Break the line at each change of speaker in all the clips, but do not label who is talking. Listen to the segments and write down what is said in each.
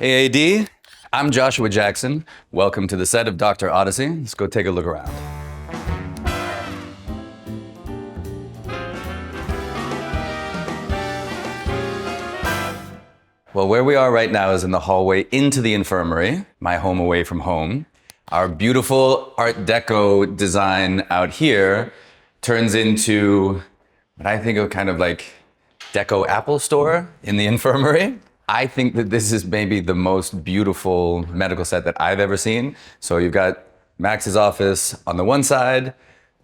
Hey AD, I'm Joshua Jackson. Welcome to the set of Doctor Odyssey. Let's go take a look around. Well, where we are right now is in the hallway into the infirmary, my home away from home. Our beautiful Art Deco design out here turns into what I think of kind of like Deco Apple store in the infirmary. I think that this is maybe the most beautiful medical set that I've ever seen. So you've got Max's office on the one side,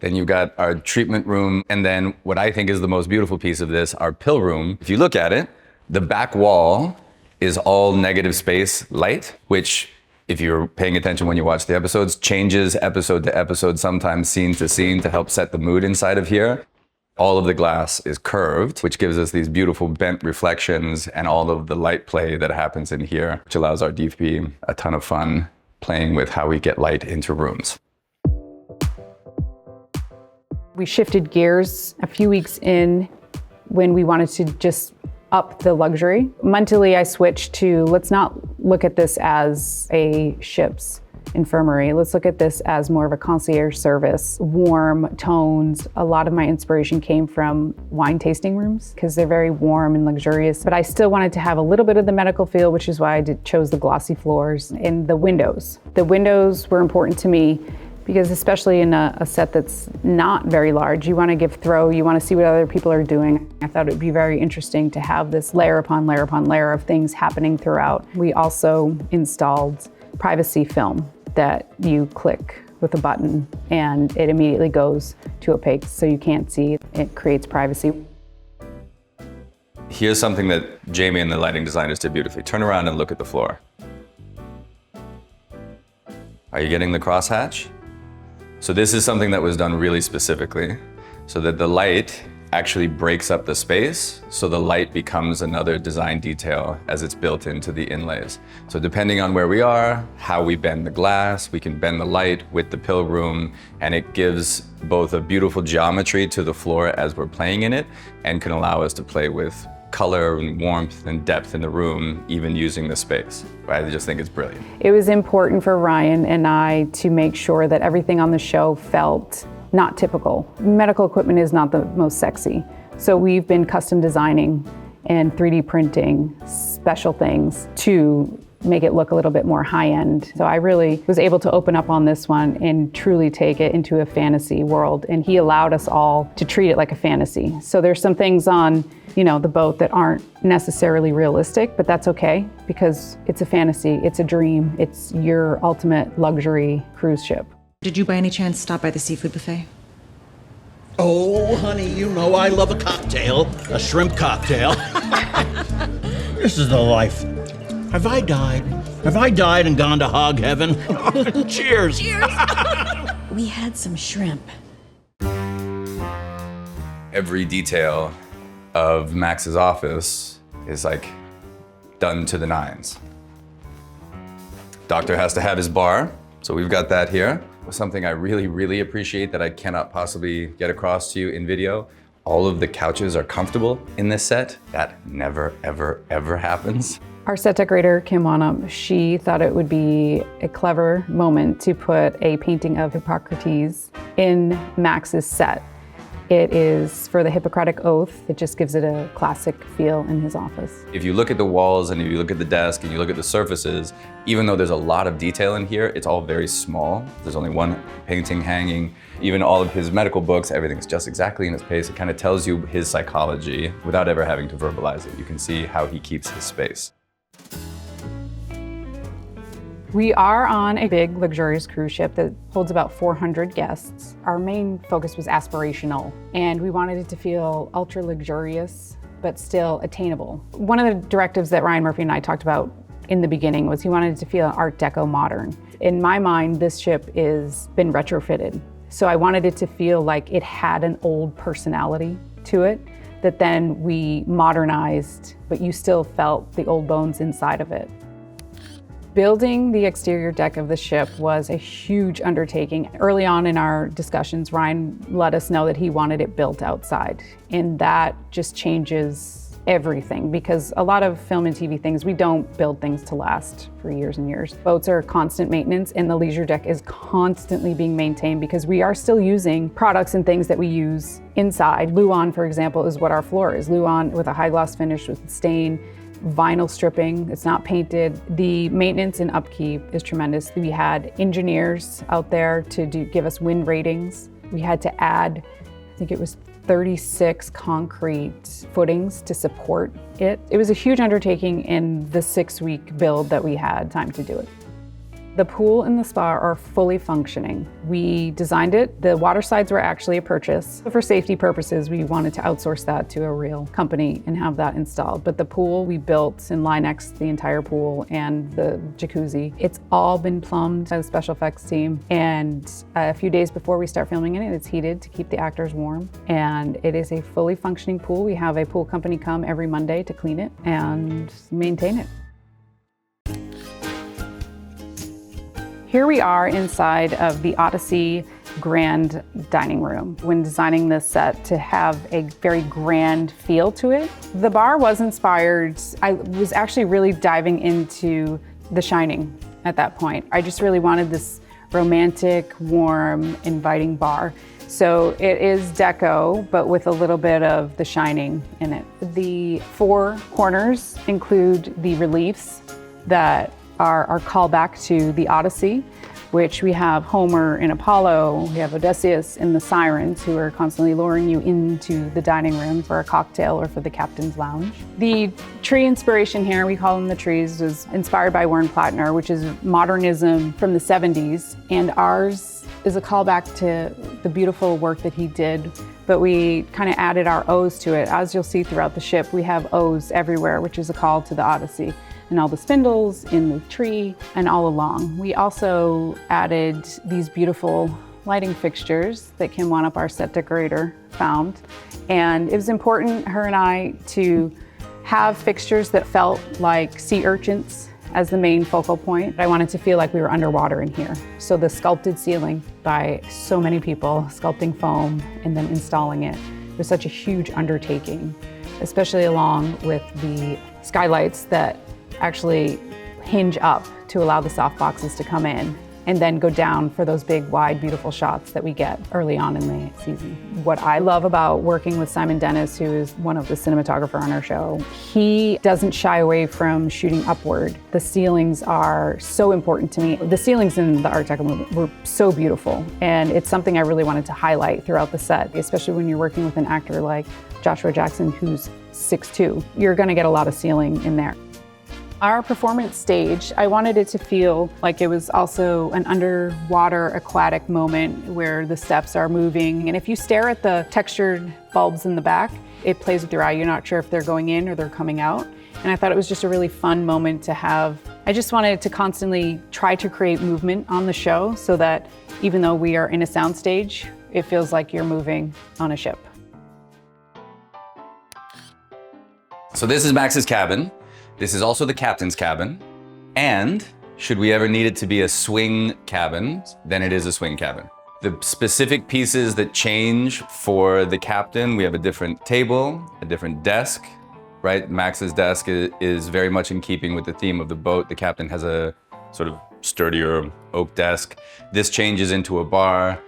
then you've got our treatment room, and then what I think is the most beautiful piece of this, our pill room. If you look at it, the back wall is all negative space light, which if you're paying attention when you watch the episodes, changes episode to episode, sometimes scene to scene to help set the mood inside of here. All of the glass is curved, which gives us these beautiful bent reflections and all of the light play that happens in here, which allows our DP a ton of fun playing with how we get light into rooms.
We shifted gears a few weeks in when we wanted to just up the luxury. Mentally, I switched to, let's not look at this as a ship's infirmary. Let's look at this as more of a concierge service, warm tones. A lot of my inspiration came from wine tasting rooms because they're very warm and luxurious, but I still wanted to have a little bit of the medical feel, which is why I chose the glossy floors and the windows. The windows were important to me because especially in a set that's not very large, you want to give throw, you want to see what other people are doing. I thought it would be very interesting to have this layer upon layer upon layer of things happening throughout. We also installed privacy film that you click with a button and it immediately goes to opaque so you can't see. It creates privacy.
Here's something that Jamie and the lighting designers did beautifully. Turn around and look at the floor. Are you getting the crosshatch? So this is something that was done really specifically so that the light actually breaks up the space, so the light becomes another design detail as it's built into the inlays. So depending on where we are, how we bend the glass, we can bend the light with the pill room, and it gives both a beautiful geometry to the floor as we're playing in it, and can allow us to play with color and warmth and depth in the room, even using the space. I just think it's brilliant. It
was important for Ryan and I to make sure that everything on the show felt not typical. Medical equipment is not the most sexy. So we've been custom designing and 3D printing special things to make it look a little bit more high-end. So I really was able to open up on this one and truly take it into a fantasy world. And he allowed us all to treat it like a fantasy. So there's some things on, the boat that aren't necessarily realistic, but that's okay because it's a fantasy, it's a dream, it's your ultimate luxury cruise ship.
Did you by any chance stop by the seafood buffet?
Oh, honey, I love a cocktail, a shrimp cocktail. This is the life. Have I died? Have I died and gone to hog heaven? Cheers.
Cheers. We had some shrimp.
Every detail of Max's office is like done to the nines. Doctor has to have his bar, so we've got that here. Something I really, really appreciate that I cannot possibly get across to you in video. All of the couches are comfortable in this set. That never, ever, ever happens.
Our set decorator, Kim Wanham, she thought it would be a clever moment to put a painting of Hippocrates in Max's set. It is for the Hippocratic Oath. It just gives it a classic feel in his office.
If you look at the walls and if you look at the desk and you look at the surfaces, even though there's a lot of detail in here, it's all very small. There's only one painting hanging. Even all of his medical books, everything's just exactly in its place. It kind of tells you his psychology without ever having to verbalize it. You can see how he keeps his space.
We are on a big, luxurious cruise ship that holds about 400 guests. Our main focus was aspirational, and we wanted it to feel ultra luxurious, but still attainable. One of the directives that Ryan Murphy and I talked about in the beginning was he wanted it to feel Art Deco modern. In my mind, this ship is been retrofitted. So I wanted it to feel like it had an old personality to it that then we modernized, but you still felt the old bones inside of it. Building the exterior deck of the ship was a huge undertaking. Early on in our discussions, Ryan let us know that he wanted it built outside, and that just changes everything, because a lot of film and TV things, we don't build things to last for years and years. Boats are constant maintenance, and the leisure deck is constantly being maintained because we are still using products and things that we use inside. Luan, for example, is what our floor is. Luan with a high gloss finish with stain, vinyl stripping, it's not painted. The maintenance and upkeep is tremendous. We had engineers out there to give us wind ratings. We had to add, I think it was 36 concrete footings to support it. It was a huge undertaking in the 6-week build that we had time to do it. The pool and the spa are fully functioning. We designed it. The water slides were actually a purchase. For safety purposes, we wanted to outsource that to a real company and have that installed. But the pool we built and Linexed the entire pool and the jacuzzi. It's all been plumbed by the special effects team. And a few days before we start filming in it, it's heated to keep the actors warm. And it is a fully functioning pool. We have a pool company come every Monday to clean it and maintain it. Here we are inside of the Odyssey Grand Dining Room. When designing this set to have a very grand feel to it, the bar was inspired. I was actually really diving into The Shining at that point. I just really wanted this romantic, warm, inviting bar. So it is deco, but with a little bit of The Shining in it. The 4 corners include the reliefs that are our callback to the Odyssey, which we have Homer and Apollo, we have Odysseus and the Sirens, who are constantly luring you into the dining room for a cocktail or for the captain's lounge. The tree inspiration here, we call them the trees, was inspired by Warren Plattner, which is modernism from the 70s, and ours is a callback to the beautiful work that he did, but we kind of added our O's to it. As you'll see throughout the ship, we have O's everywhere, which is a call to the Odyssey. And all the spindles in the tree and all along. We also added these beautiful lighting fixtures that Kim Wanup, our set decorator, found. And it was important, her and I, to have fixtures that felt like sea urchins as the main focal point. I wanted to feel like we were underwater in here. So the sculpted ceiling by so many people, sculpting foam and then installing it, was such a huge undertaking, especially along with the skylights that actually hinge up to allow the soft boxes to come in and then go down for those big, wide, beautiful shots that we get early on in the season. What I love about working with Simon Dennis, who is one of the cinematographer on our show, he doesn't shy away from shooting upward. The ceilings are so important to me. The ceilings in the Art Deco movement were so beautiful, and it's something I really wanted to highlight throughout the set, especially when you're working with an actor like Joshua Jackson, who's 6'2". You're gonna get a lot of ceiling in there. Our performance stage, I wanted it to feel like it was also an underwater aquatic moment where the steps are moving. And if you stare at the textured bulbs in the back, it plays with your eye. You're not sure if they're going in or they're coming out. And I thought it was just a really fun moment to have. I just wanted to constantly try to create movement on the show so that even though we are in a soundstage, it feels like you're moving on a ship.
So this is Max's cabin. This is also the captain's cabin. And should we ever need it to be a swing cabin, then it is a swing cabin. The specific pieces that change for the captain, we have a different table, a different desk, right? Max's desk is very much in keeping with the theme of the boat. The captain has a sort of sturdier oak desk. This changes into a bar.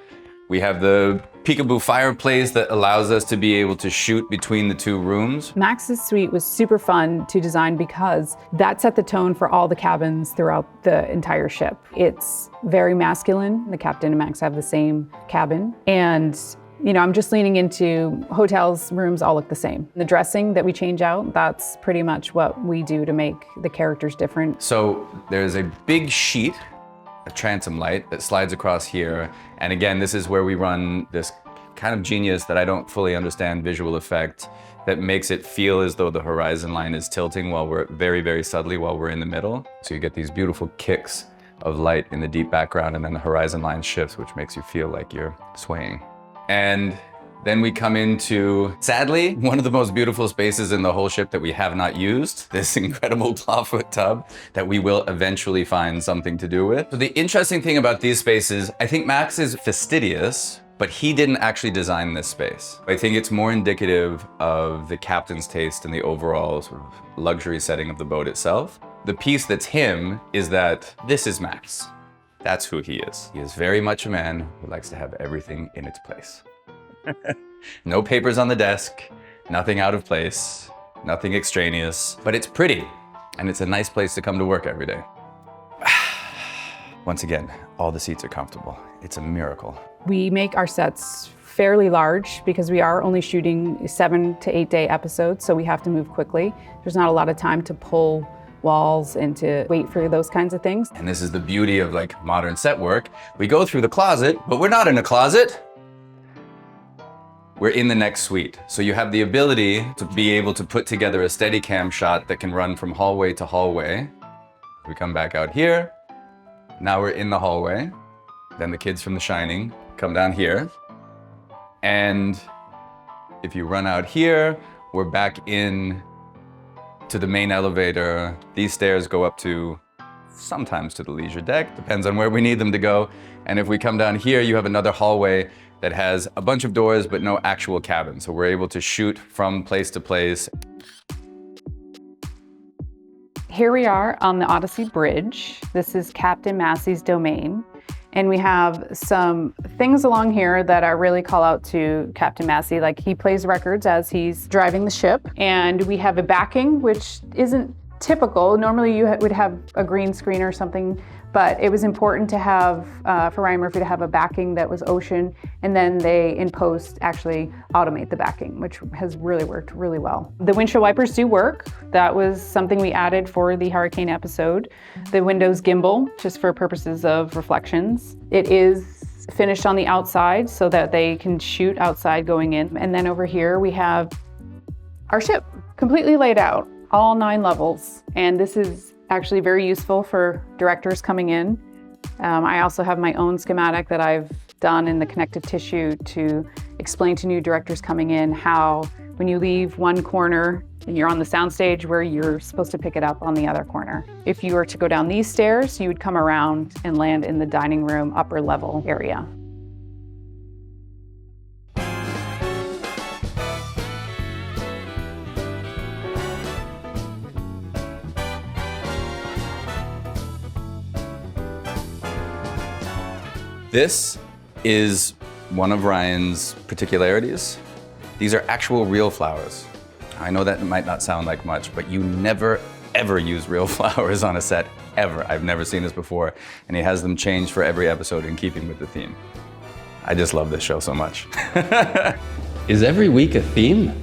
We have the peekaboo fireplace that allows us to be able to shoot between the 2 rooms.
Max's suite was super fun to design because that set the tone for all the cabins throughout the entire ship. It's very masculine. The captain and Max have the same cabin. And you know, I'm just leaning into hotels, rooms all look the same. The dressing that we change out, that's pretty much what we do to make the characters different.
So there's a big sheet, a transom light that slides across here. And again, this is where we run this kind of genius that I don't fully understand visual effect that makes it feel as though the horizon line is tilting while we're very, very subtly while we're in the middle. So you get these beautiful kicks of light in the deep background, and then the horizon line shifts, which makes you feel like you're swaying. And then we come into, sadly, one of the most beautiful spaces in the whole ship that we have not used, this incredible clawfoot tub that we will eventually find something to do with. So the interesting thing about these spaces, I think Max is fastidious, but he didn't actually design this space. I think it's more indicative of the captain's taste and the overall sort of luxury setting of the boat itself. The piece that's him is that this is Max. That's who he is. He is very much a man who likes to have everything in its place. No papers on the desk, nothing out of place, nothing extraneous, but it's pretty, and it's a nice place to come to work every day. Once again, all the seats are comfortable. It's a miracle.
We make our sets fairly large because we are only shooting 7 to 8 day episodes, so we have to move quickly. There's not a lot of time to pull walls and to wait for those kinds of things.
And this is the beauty of like modern set work. We go through the closet, but we're not in a closet. We're in the next suite. So you have the ability to be able to put together a Steadicam shot that can run from hallway to hallway. We come back out here. Now we're in the hallway. Then the kids from The Shining come down here. And if you run out here, we're back in to the main elevator. These stairs go up to, sometimes to the leisure deck, depends on where we need them to go. And if we come down here, you have another hallway that has a bunch of doors, but no actual cabin. So we're able to shoot from place to place.
Here we are on the Odyssey Bridge. This is Captain Massey's domain. And we have some things along here that are really call out to Captain Massey, like he plays records as he's driving the ship. And we have a backing, which isn't typical. Normally you would have a green screen or something, but it was important to have, for Ryan Murphy to have a backing that was ocean, and then they, in post, actually automate the backing, which has really worked really well. The windshield wipers do work. That was something we added for the hurricane episode. The windows gimbal, just for purposes of reflections. It is finished on the outside so that they can shoot outside going in. And then over here we have our ship completely laid out, all 9 levels. And this is actually very useful for directors coming in. I also have my own schematic that I've done in the connective tissue to explain to new directors coming in how when you leave one corner and you're on the soundstage where you're supposed to pick it up on the other corner. If you were to go down these stairs, you would come around and land in the dining room upper level area.
This is one of Ryan's particularities. These are actual real flowers. I know that might not sound like much, but you never, ever use real flowers on a set, ever. I've never seen this before, and he has them changed for every episode in keeping with the theme. I just love this show so much.
Is every week a theme?